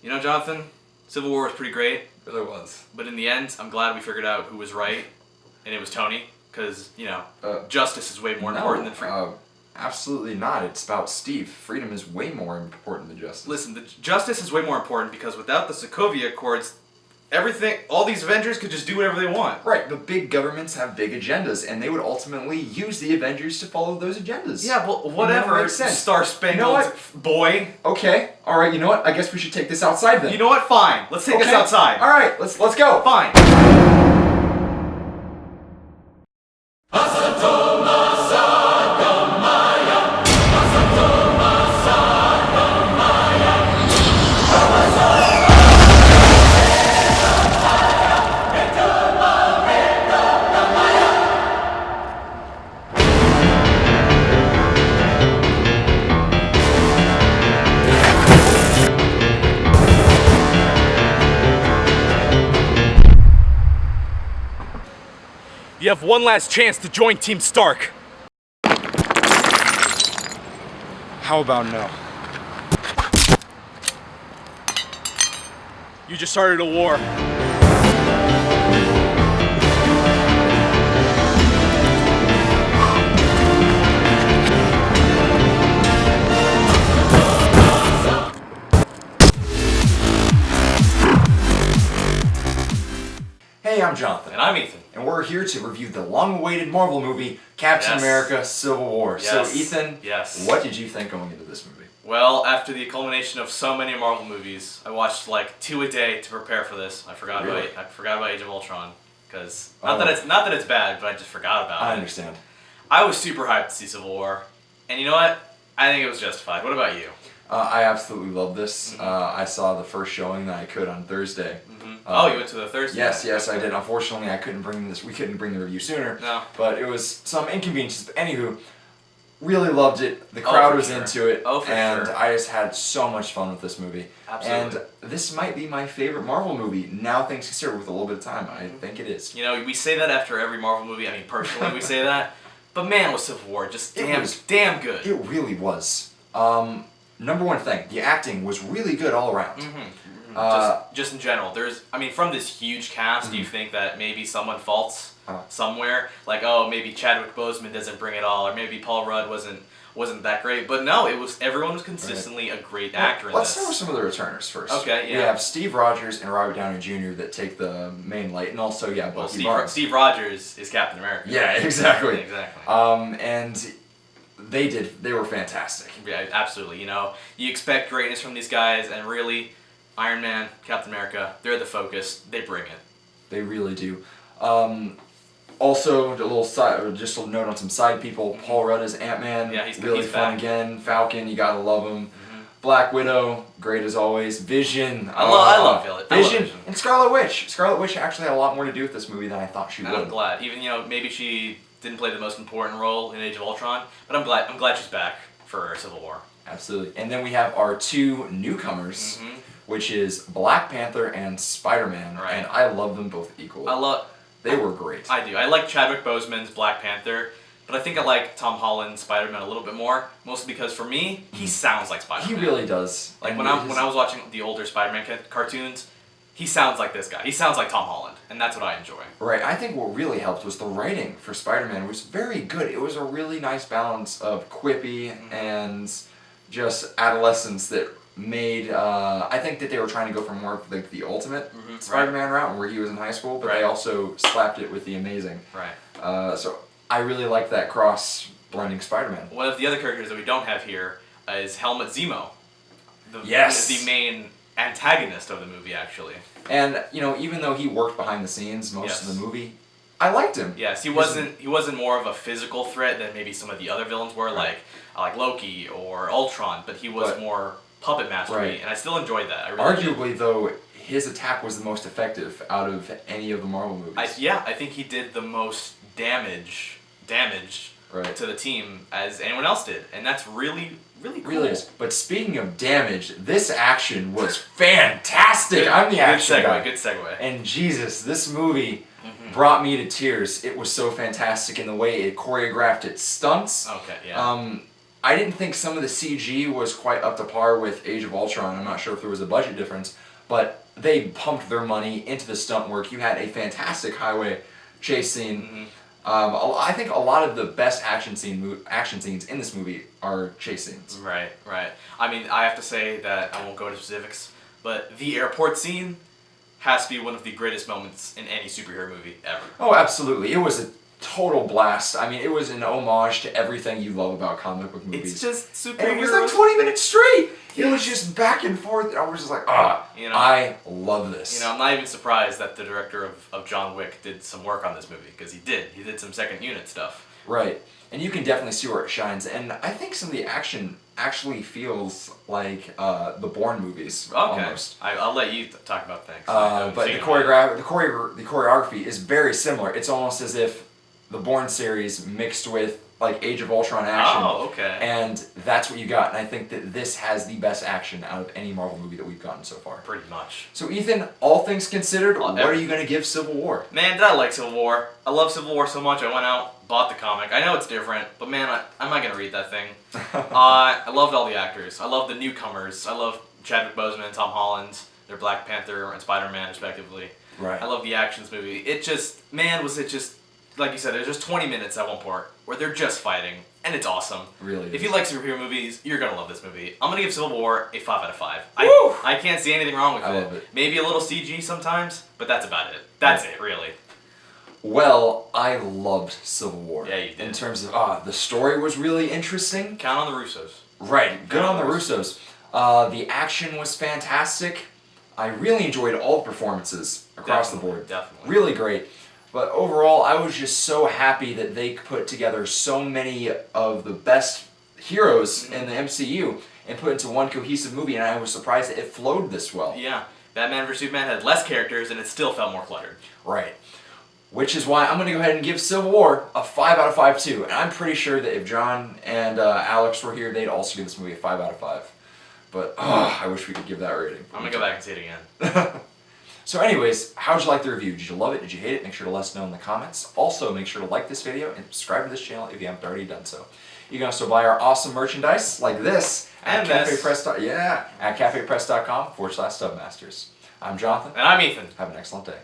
You know, Jonathan, Civil War was pretty great, It really was. but in the end, I'm glad we figured out who was right, and it was Tony, because, justice is way more important than freedom. Absolutely not. It's about Steve. Freedom is way more important than justice. Listen, the justice is way more important because without the Sokovia Accords, all these Avengers could just do whatever they want. Right, but big governments have big agendas, and they would ultimately use the Avengers to follow those agendas. Yeah, but whatever, makes sense. Star Spangled Boy. Okay, alright, you know what? I guess we should take this outside then. You know what? Fine. Let's take this outside. Alright, let's go. Fine. You have one last chance to join Team Stark. How about no? You just started a war. Hey, I'm Jonathan. And I'm Ethan. And we're here to review the long-awaited Marvel movie, Captain America: Civil War. Yes. So, Ethan, what did you think going into this movie? Well, after the culmination of so many Marvel movies, I watched like 2 a day to prepare for this. I forgot about Age of Ultron because not that it's bad, but I just forgot about it. I understand. I was super hyped to see Civil War, and you know what? I think it was justified. What about you? I absolutely love this. I saw the first showing that I could on Thursday. You went to the Thursday? Yes, I did. Unfortunately, we couldn't bring the review sooner. No. But it was some inconveniences. But anywho, really loved it. The crowd was into it. And I just had so much fun with this movie. Absolutely. And this might be my favorite Marvel movie, now things considered, with a little bit of time. I think it is. You know, we say that after every Marvel movie. I mean, personally, we say that. But man, was Civil War just damn good. It really was. Number one thing, the acting was really good all around. Just in general, from this huge cast, you think that maybe someone faults somewhere, like maybe Chadwick Boseman doesn't bring it all, or maybe Paul Rudd wasn't that great. But no, everyone was consistently a great actor in this. Let's start with some of the returners first. Okay, yeah. We have Steve Rogers and Robert Downey Jr. that take the main light, and also Bucky Barnes. Steve Rogers is Captain America. Yeah, exactly. Exactly. And they were fantastic. Yeah, absolutely. You know, you expect greatness from these guys, and really, Iron Man, Captain America, they're the focus. They bring it. They really do. Also, just a note on some side people. Paul Rudd is Ant-Man. Yeah, he's really fun back. Again. Falcon, you gotta love him. Black Widow, great as always. Vision. I love Vision. And Scarlet Witch. Scarlet Witch actually had a lot more to do with this movie than I thought she would. I'm glad. Even maybe she didn't play the most important role in Age of Ultron, but I'm glad she's back for Civil War. Absolutely. And then we have our two newcomers, which is Black Panther and Spider-Man. Right. And I love them both equally. They were great. I do. I like Chadwick Boseman's Black Panther, but I think I like Tom Holland's Spider-Man a little bit more, mostly because for me, he sounds like Spider-Man. He really does. Like when I was watching the older Spider-Man cartoons, he sounds like this guy. He sounds like Tom Holland, and that's what I enjoy. Right. I think what really helped was the writing for Spider-Man was very good. It was a really nice balance of quippy and just adolescence that made. I think that they were trying to go for more of like the ultimate Spider-Man route, where he was in high school, but they also slapped it with the Amazing. Right. So I really like that cross-blending Spider-Man. One of the other characters that we don't have here is Helmut Zemo. The main antagonist of the movie, actually. And even though he worked behind the scenes most of the movie, I liked him. Yes, he wasn't more of a physical threat than maybe some of the other villains were, like Loki or Ultron, but he was more puppet mastery, and I still enjoyed that. I really Arguably, though, his attack was the most effective out of any of the Marvel movies. I think he did the most damage to the team as anyone else did, and that's really cool. Really is. But speaking of damage, this action was fantastic. I'm the action guy. Good segue. And Jesus, this movie brought me to tears. It was so fantastic in the way it choreographed its stunts. Okay, yeah. I didn't think some of the CG was quite up to par with Age of Ultron. I'm not sure if there was a budget difference, but they pumped their money into the stunt work. You had a fantastic highway chase scene. Mm-hmm. I think a lot of the best action scenes in this movie are chase scenes. Right, right. I mean, I have to say that I won't go into specifics, but the airport scene has to be one of the greatest moments in any superhero movie ever. Oh, absolutely. It was a total blast. I mean, it was an homage to everything you love about comic book movies. It's just superhero. And it was like 20 minutes straight. It was just back and forth. And I was just like, I love this. I'm not even surprised that the director of John Wick did some work on this movie, because he did. He did some second unit stuff. Right. And you can definitely see where it shines. And I think some of the action actually feels like the Bourne movies. Okay. Almost. I'll let you talk about things. But the choreography is very similar. It's almost as if the Bourne series mixed with like Age of Ultron action. Oh, okay. And that's what you got. And I think that this has the best action out of any Marvel movie that we've gotten so far. Pretty much. So Ethan, all things considered, what are you going to give Civil War? Man, did I like Civil War. I love Civil War so much, I went out, bought the comic. I know it's different, but man, I'm not going to read that thing. I loved all the actors. I love the newcomers. I love Chadwick Boseman and Tom Holland. They're Black Panther and Spider-Man, respectively. Right. I love the action in this movie. It just, like you said, there's just 20 minutes at one part where they're just fighting, and it's awesome. Really If is. you like superhero movies, you're going to love this movie. I'm going to give Civil War a 5 out of 5. Woo! I can't see anything wrong with I love it. Maybe a little CG sometimes, but that's about it. That's it, really. Well, I loved Civil War. Yeah, you did. In terms of, the story was really interesting. Count on the Russos. Right, good on the Russos. The action was fantastic. I really enjoyed all the performances across the board. Definitely. Really great. But overall, I was just so happy that they put together so many of the best heroes in the MCU and put into one cohesive movie, and I was surprised that it flowed this well. Yeah. Batman vs. Superman had less characters, and it still felt more cluttered. Right. Which is why I'm going to go ahead and give Civil War a 5 out of 5 too. And I'm pretty sure that if John and Alex were here, they'd also give this movie a 5 out of 5. But I wish we could give that rating. I'm going to go back and see it again. So anyways, how'd you like the review? Did you love it? Did you hate it? Make sure to let us know in the comments. Also, make sure to like this video and subscribe to this channel if you haven't already done so. You can also buy our awesome merchandise like this at cafepress.com/stubmasters. I'm Jonathan. And I'm Ethan. Have an excellent day.